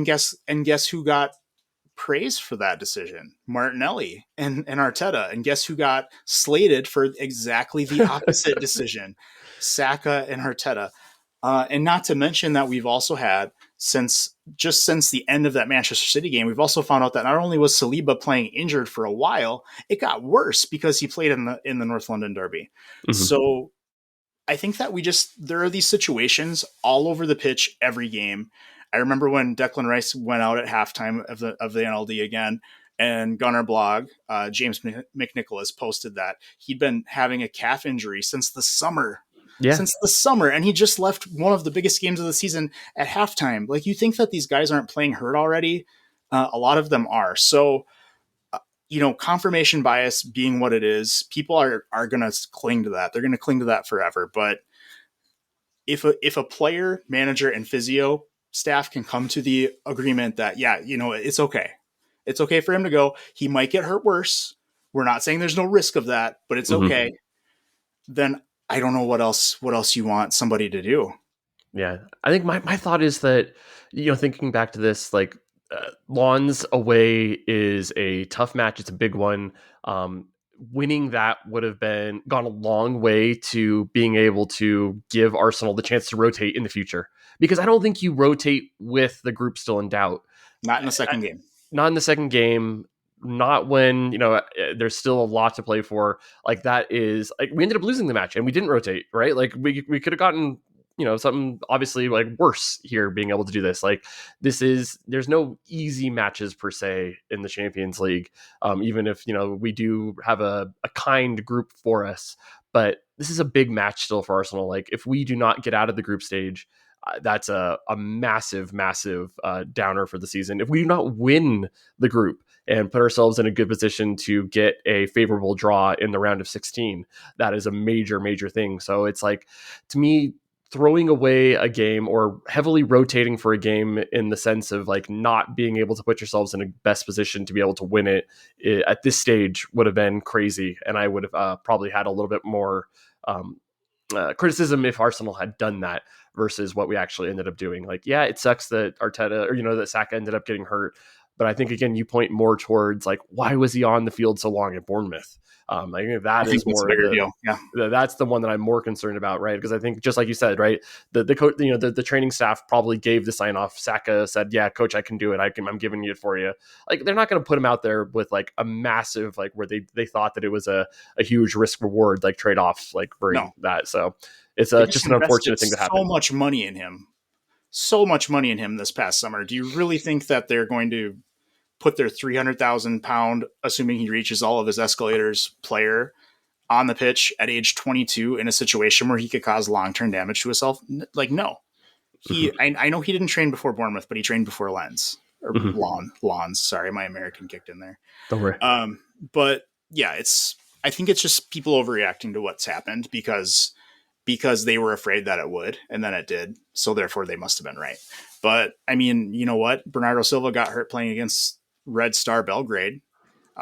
guess who got praise for that decision? Martinelli and Arteta. And guess who got slated for exactly the opposite decision? Saka and Arteta. And not to mention that we've also had since the end of that Manchester City game, we've also found out that not only was Saliba playing injured for a while, it got worse because he played in the North London derby. Mm-hmm. So I think that there are these situations all over the pitch every game. I remember when Declan Rice went out at halftime of the NLD again, and Gunnar Blog, James McNicholas, posted that he'd been having a calf injury since the summer. Yeah. Since the summer, and he just left one of the biggest games of the season at halftime. Like, you think that these guys aren't playing hurt already? A lot of them are. So, confirmation bias being what it is, people are going to cling to that. They're going to cling to that forever. But if a player, manager, and physio staff can come to the agreement that, it's okay. It's okay for him to go. He might get hurt worse. We're not saying there's no risk of that, but it's okay. Then I don't know what else you want somebody to do. Yeah. I think my thought is that, thinking back to this, like, Lens away is a tough match. It's a big one. Winning that would have gone a long way to being able to give Arsenal the chance to rotate in the future, because I don't think you rotate with the group still in doubt. Not in the second game. Not in the second game. Not when, there's still a lot to play for. Like, that is, like, we ended up losing the match and we didn't rotate, right? Like, we could have gotten, something obviously like worse here being able to do this. Like, there's no easy matches per se in the Champions League. Even if, we do have a kind group for us, but this is a big match still for Arsenal. Like, if we do not get out of the group stage, that's a massive downer for the season. If we do not win the group and put ourselves in a good position to get a favorable draw in the round of 16, that is a major thing. So it's like, to me, throwing away a game or heavily rotating for a game in the sense of like not being able to put yourselves in a best position to be able to win it at this stage would have been crazy. And I would have probably had a little bit more criticism if Arsenal had done that versus what we actually ended up doing. Like, yeah, it sucks that Arteta or, that Saka ended up getting hurt. But I think, again, you point more towards like, why was he on the field so long at Bournemouth? I think that is more bigger deal. Yeah, that's the one that I'm more concerned about, right? Because I think, just like you said, right, the coach, the training staff probably gave the sign off. Saka said, "Yeah, coach, I can do it. I'm giving it for you." Like, they're not going to put him out there with like a massive, like, where they thought that it was a huge risk reward, like, trade off, like, for that. So it's just an unfortunate thing to happen. So much money in him this past summer. Do you really think that they're going to put their £300,000, assuming he reaches all of his escalators, player on the pitch at age 22 in a situation where he could cause long-term damage to himself? Like, no. I know he didn't train before Bournemouth, but he trained before Lens or Lons. Sorry, my American kicked in there. Don't worry. But yeah, I think it's just people overreacting to what's happened because they were afraid that it would, and then it did. So therefore they must have been right. But I mean, you know what? Bernardo Silva got hurt playing against Red Star Belgrade.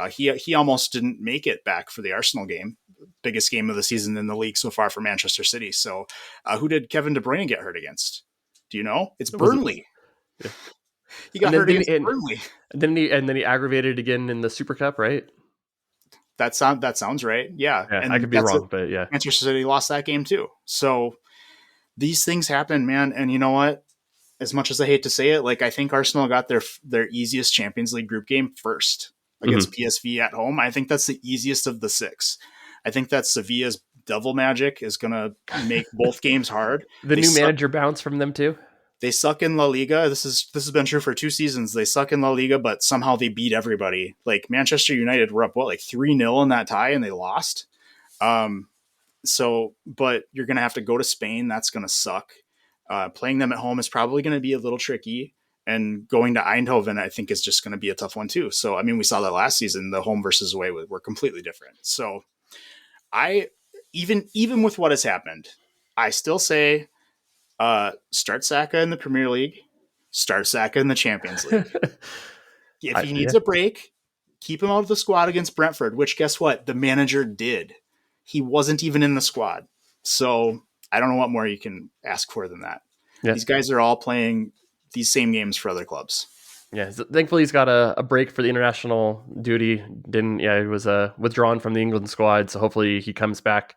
He almost didn't make it back for the Arsenal game, biggest game of the season in the league so far for Manchester City. So who did Kevin De Bruyne get hurt against? Do you know? It's Burnley. Yeah. He got hurt against Burnley. And then he aggravated again in the Super Cup, right? That sounds right. Yeah. And I could be wrong, but yeah. Manchester City lost that game too. So these things happen, man. And you know what? As much as I hate to say it, like, I think Arsenal got their easiest Champions League group game first against PSV at home. I think that's the easiest of the 6. I think that Sevilla's devil magic is going to make both games hard. New manager bounce from them too. They suck in La Liga. This has been true for 2 seasons. They suck in La Liga, but somehow they beat everybody. Like, Manchester United were up, like 3-0 in that tie, and they lost. So, but you're going to have to go to Spain. That's going to suck. Playing them at home is probably going to be a little tricky, and going to Eindhoven, I think, is just going to be a tough one too. So, I mean, we saw that last season, the home versus away were completely different. So even with what has happened, I still say, start Saka in the Premier League, start Saka in the Champions League. If he needs a break, keep him out of the squad against Brentford, which, guess what? The manager did. He wasn't even in the squad. So I don't know what more you can ask for than that. Yeah. These guys are all playing these same games for other clubs. Yeah, so thankfully he's got a break for the international duty. He was withdrawn from the England squad, so hopefully he comes back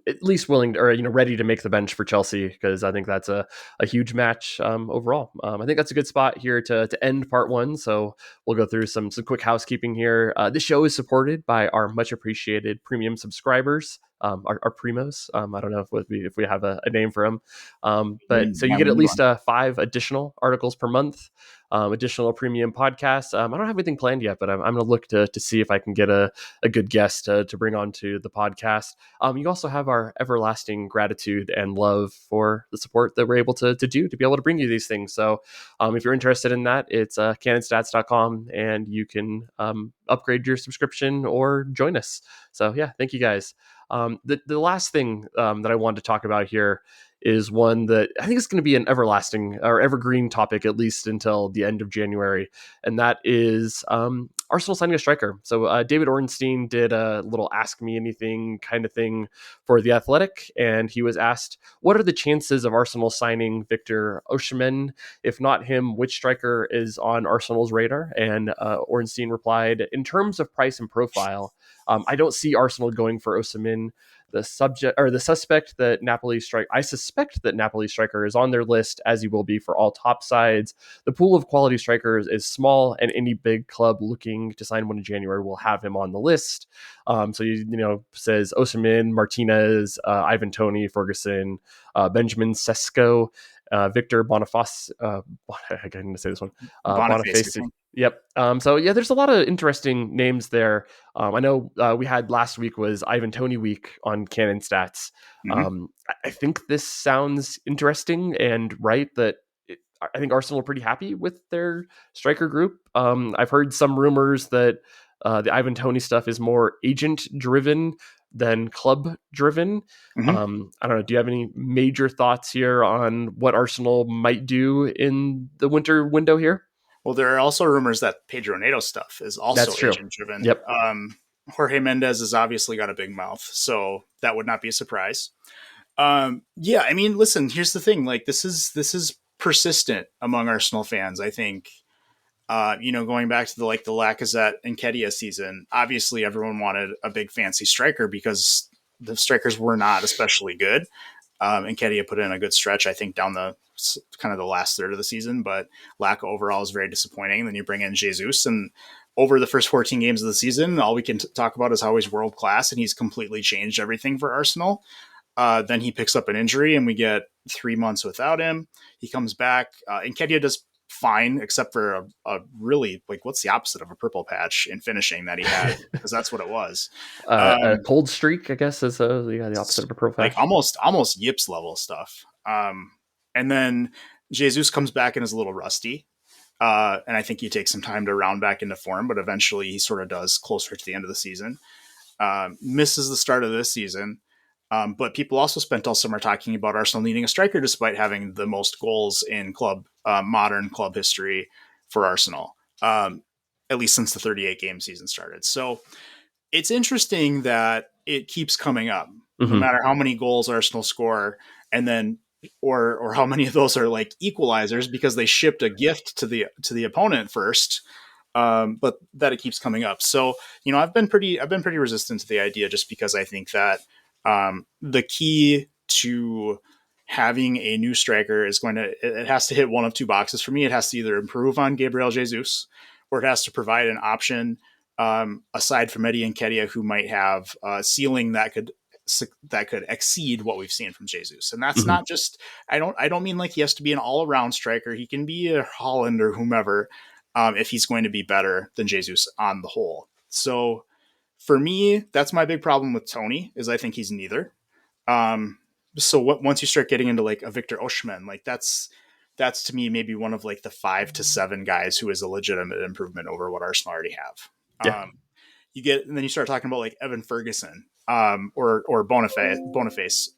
at least willing to, or ready to make the bench for Chelsea, because I think that's a huge match overall. I think that's a good spot here to end part one. So we'll go through some quick housekeeping here. This show is supported by our much appreciated premium subscribers. Our primos. I don't know if we have a name for them, but so you get at least 5 additional articles per month, additional premium podcasts. I don't have anything planned yet, but I'm going to look to see if I can get a good guest to bring onto the podcast. You also have our everlasting gratitude and love for the support that we're able to do to be able to bring you these things. So if you're interested in that, it's CannonStats.com, and you can upgrade your subscription or join us. So yeah, thank you guys. The last thing that I wanted to talk about here is one that I think is going to be an everlasting or evergreen topic, at least until the end of January. And that is Arsenal signing a striker. So David Ornstein did a little Ask Me Anything kind of thing for The Athletic. And he was asked, what are the chances of Arsenal signing Victor Osimhen? If not him, which striker is on Arsenal's radar? And Ornstein replied, in terms of price and profile, I don't see Arsenal going for Osimhen. I suspect that Napoli striker is on their list, as he will be for all top sides. The pool of quality strikers is small, and any big club looking to sign one in January will have him on the list. So says Osimhen, Martinez, Ivan Toney, Ferguson, Benjamin Sesko, Victor Boniface. I can't say this one. Boniface. Yep. So yeah, there's a lot of interesting names there. I know we had last week was Ivan Toney week on Cannon Stats. Mm-hmm. I think this sounds interesting and right that I think Arsenal are pretty happy with their striker group. I've heard some rumors that the Ivan Toney stuff is more agent driven than club driven. Mm-hmm. I don't know. Do you have any major thoughts here on what Arsenal might do in the winter window here? Well, there are also rumors that Pedro Neto stuff is also agent driven. Yep. Jorge Mendes has obviously got a big mouth, so that would not be a surprise. Yeah, I mean, listen, here's the thing. Like, this is persistent among Arsenal fans. I think, going back to the Lacazette and Nketiah season, obviously everyone wanted a big fancy striker because the strikers were not especially good. Nketiah put in a good stretch, I think, down the kind of the last third of the season, but Laka overall is very disappointing. Then you bring in Jesus, and over the first 14 games of the season, all we can talk about is how he's world class, and he's completely changed everything for Arsenal. Then he picks up an injury, and we get 3 months without him. He comes back. Nketiah does fine, except for a really, what's the opposite of a purple patch in finishing that he had, because that's what it was. A cold streak, I guess, is the opposite of a purple patch. Almost yips level stuff. And then Jesus comes back and is a little rusty. And I think he takes some time to round back into form, but eventually he sort of does closer to the end of the season. Misses the start of this season. But people also spent all summer talking about Arsenal needing a striker despite having the most goals in modern club history for Arsenal, at least since the 38-game season started. So it's interesting that it keeps coming up, no matter how many goals Arsenal score, and then or how many of those are equalizers because they shipped a gift to the opponent first. But that it keeps coming up. So I've been pretty resistant to the idea, just because I think that the key to having a new striker is it has to hit one of two boxes for me. It has to either improve on Gabriel Jesus, or it has to provide an option aside from Eddie Nketiah, who might have a ceiling that could exceed what we've seen from Jesus. And that's not just, I don't mean he has to be an all around striker. He can be a Holland or whomever, if he's going to be better than Jesus on the whole. So for me, that's my big problem with Toney, is I think he's neither. So once you start getting into a Victor Osimhen, that's to me maybe one of the 5 to 7 guys who is a legitimate improvement over what Arsenal already have. Yeah. And then you start talking about Evan Ferguson, or Boniface.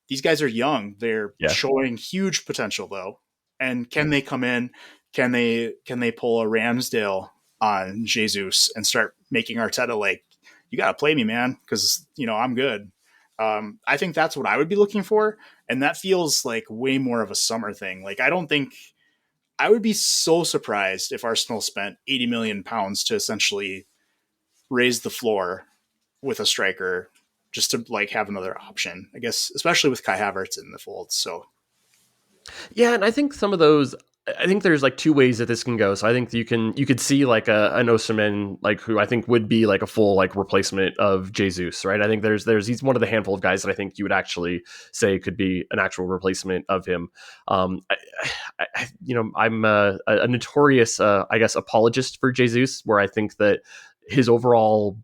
These guys are young. They're showing huge potential though. And can they come in? Can they pull a Ramsdale on Jesus and start making Arteta you got to play me, man, because I'm good. I think that's what I would be looking for, and that feels way more of a summer thing. I would be so surprised if Arsenal spent £80 million to essentially raise the floor with a striker just to like have another option, I guess, especially with Kai Havertz in the fold. So Yeah, and I think some of those. I think there's like two ways that this can go. So I think you could see like an Osimhen, like who I think would be like a full like replacement of Jesus, right? I think he's one of the handful of guys that I think you would actually say could be an actual replacement of him. I'm a notorious, I guess, apologist for Jesus, where I think that his overall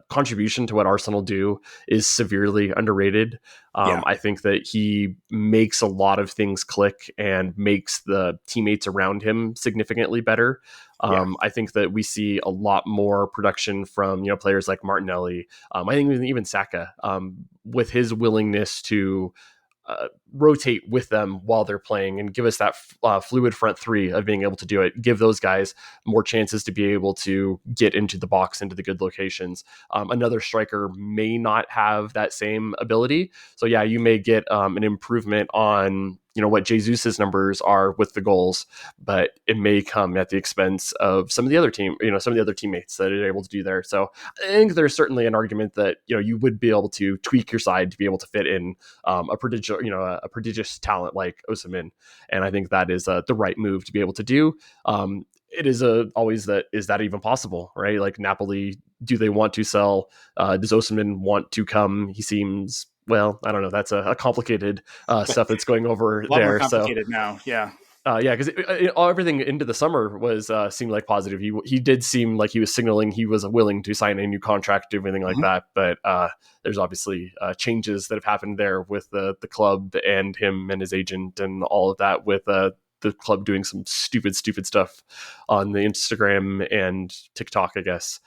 contribution to what Arsenal do is severely underrated. yeah, I think that he makes a lot of things click and makes the teammates around him significantly better. yeah, I think that we see a lot more production from players like Martinelli. I think even Saka, with his willingness to rotate with them while they're playing and give us that fluid front three of being able to do it, give those guys more chances to be able to get into the box, into the good locations. Another striker may not have that same ability. So yeah, you may get an improvement on what Jesus's numbers are with the goals, but it may come at the expense of some of the other teammates that are able to do there. So I think there's certainly an argument that you would be able to tweak your side to be able to fit in a prodigious talent like Osimhen, and I think that is the right move to be able to do. It is always that, is that even possible, right? Like Napoli, do they want to sell? Does Osimhen want to come? He seems, well, I don't know. That's a complicated stuff that's going over a lot more there. So complicated now. Yeah, yeah, because everything into the summer was seemed like positive. He did seem like he was signaling he was willing to sign a new contract, everything like that. But there's obviously changes that have happened there with the club and him and his agent and all of that, with the club doing some stupid stuff on the Instagram and TikTok, I guess.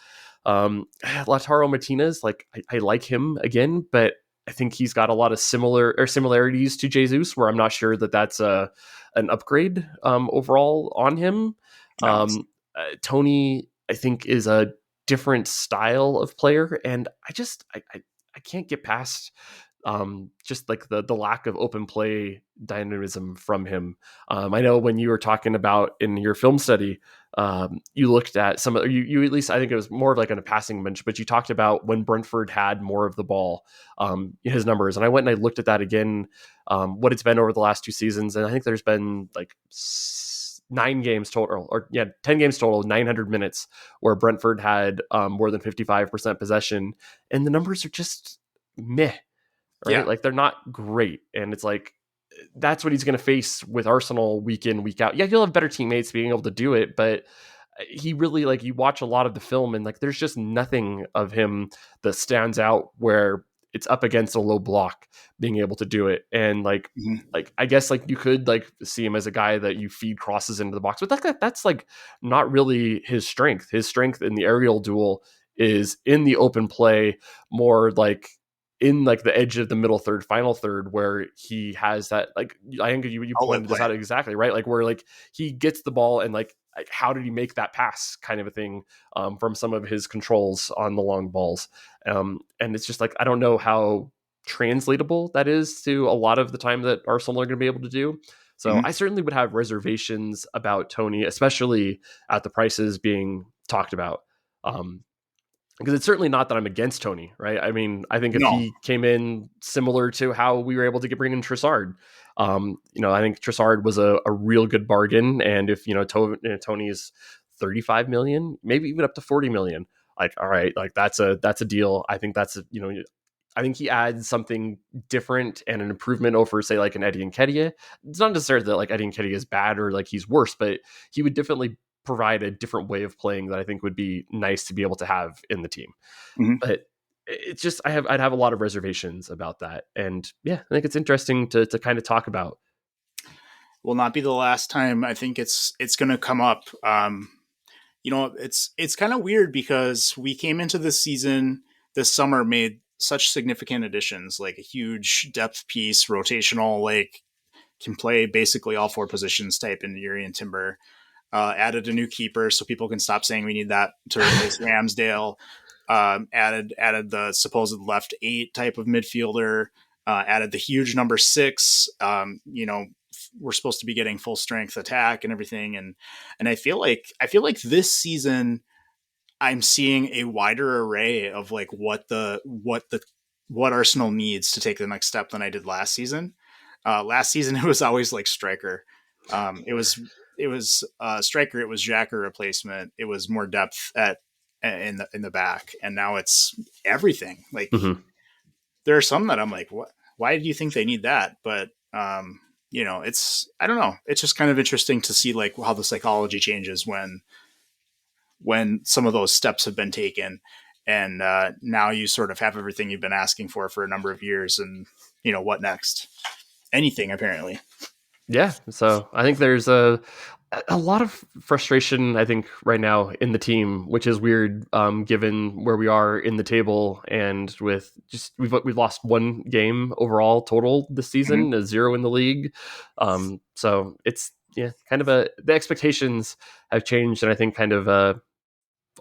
Lautaro Martinez, like I like him again, but I think he's got a lot of similarities to Jesus, where I'm not sure that that's an upgrade overall on him. no, Tony, I think, is a different style of player, and I can't get past just like the lack of open play dynamism from him. I know when you were talking about in your film study, you looked at some of you at least, I think it was more of like on a passing bench, but you talked about when Brentford had more of the ball, his numbers. And I went and I looked at that again, what it's been over the last 2 seasons. And I think there's been like 10 games total, 900 minutes where Brentford had more than 55% possession. And the numbers are just meh, right? yeah, Like they're not great. And it's like, that's what he's going to face with Arsenal week in, week out. Yeah, he'll have better teammates being able to do it, but he really, like, you watch a lot of the film and like there's just nothing of him that stands out where it's up against a low block being able to do it. And like I guess like you could like see him as a guy that you feed crosses into the box, but that's like not really his strength. His strength in the aerial duel is in the open play, more like in like the edge of the middle third, final third, where he has that, like, I think you outlet pointed this play. out exactly, right? Like where like he gets the ball and like how did he make that pass kind of a thing, from some of his controls on the long balls. And it's just like, I don't know how translatable that is to a lot of the time that Arsenal are going to be able to do. So Mhm. I certainly would have reservations about Tony, especially at the prices being talked about. Because it's certainly not that I'm against Tony, right? I mean, I think if No, he came in similar to how we were able to bring in Trossard, I think Trossard was a real good bargain. And if Tony is 35 million, maybe even up to 40 million, like, all right, like that's a deal. I think I think he adds something different and an improvement over, say, like an Eddie Nketiah. It's not necessarily that like Eddie Nketiah is bad or like he's worse, but he would definitely provide a different way of playing that I think would be nice to be able to have in the team. Mhm. But it's just, I'd have a lot of reservations about that. And yeah, I think it's interesting to kind of talk about. Will not be the last time. I think it's going to come up. It's kind of weird because we came into this season, this summer, made such significant additions, like a huge depth piece, rotational, like can play basically all four positions type in Yuri and Timber. Added a new keeper so people can stop saying we need that to replace Ramsdale. Added the supposed left 8 type of midfielder. Added the huge number 6. We're supposed to be getting full strength attack and everything, and I feel like this season I'm seeing a wider array of like what the what Arsenal needs to take the next step than I did last season. Last season it was always like striker. It was striker. It was Xhaka replacement. It was more depth in the back, and now it's everything. Like there are some that I'm like, what? Why do you think they need that? But it's I don't know. It's just kind of interesting to see like how the psychology changes when some of those steps have been taken, and now you sort of have everything you've been asking for a number of years, and what next? Anything apparently. Yeah, so I think there's a lot of frustration, I think, right now in the team, which is weird, given where we are in the table, and with just we've lost one game overall total this season, a 0 in the league. So it's kind of the expectations have changed, and I think kind of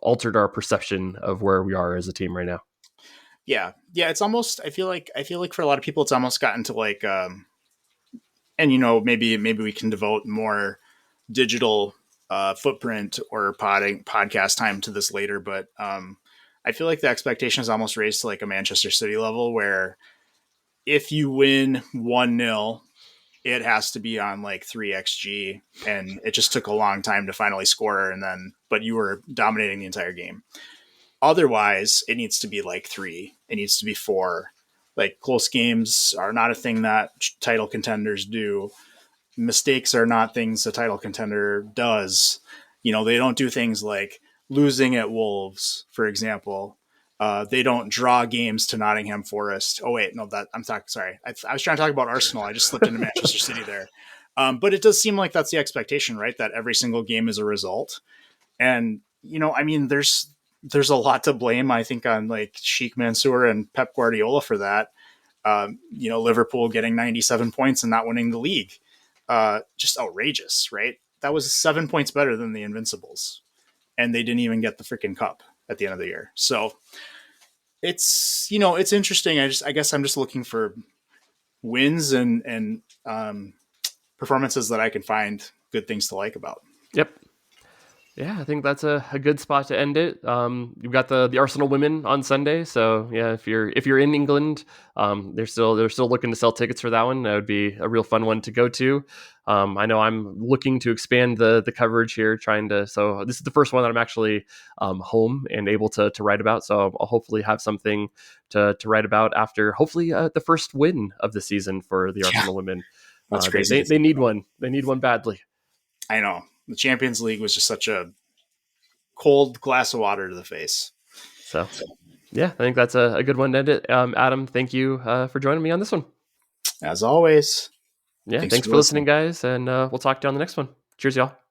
altered our perception of where we are as a team right now. Yeah, it's almost I feel like for a lot of people, it's almost gotten to like, and maybe we can devote more digital footprint or podcast time to this later, but I feel like the expectation is almost raised to like a Manchester City level, where if you win 1-0, it has to be on like 3xg, and it just took a long time to finally score, but you were dominating the entire game. Otherwise, it needs to be like 3. It needs to be 4. Like, close games are not a thing that title contenders do. Mistakes are not things a title contender does. They don't do things like losing at Wolves, for example. They don't draw games to Nottingham Forest. Oh wait, no, I'm talking. Sorry, I was trying to talk about Arsenal. I just slipped into Manchester City there. But it does seem like that's the expectation, right? That every single game is a result. And I mean, there's a lot to blame, I think, on like Sheikh Mansour and Pep Guardiola for that. Liverpool getting 97 points and not winning the league. Just outrageous, right? That was 7 points better than the Invincibles, and they didn't even get the freaking cup at the end of the year. So it's it's interesting. I guess I'm just looking for wins and performances that I can find good things to like about. Yep. Yeah, I think that's a good spot to end it. You've got the Arsenal women on Sunday, so yeah, if you're in England, they're still looking to sell tickets for that one. That would be a real fun one to go to. I know I'm looking to expand the coverage here, so this is the first one that I'm actually home and able to write about. So I'll hopefully have something to write about after hopefully the first win of the season for the Arsenal women. That's crazy. They need one. They need one badly. I know. The Champions League was just such a cold glass of water to the face. So, yeah, I think that's a good one to end it. Adam, thank you for joining me on this one. As always. Yeah, thanks for listening, guys, and we'll talk to you on the next one. Cheers, y'all.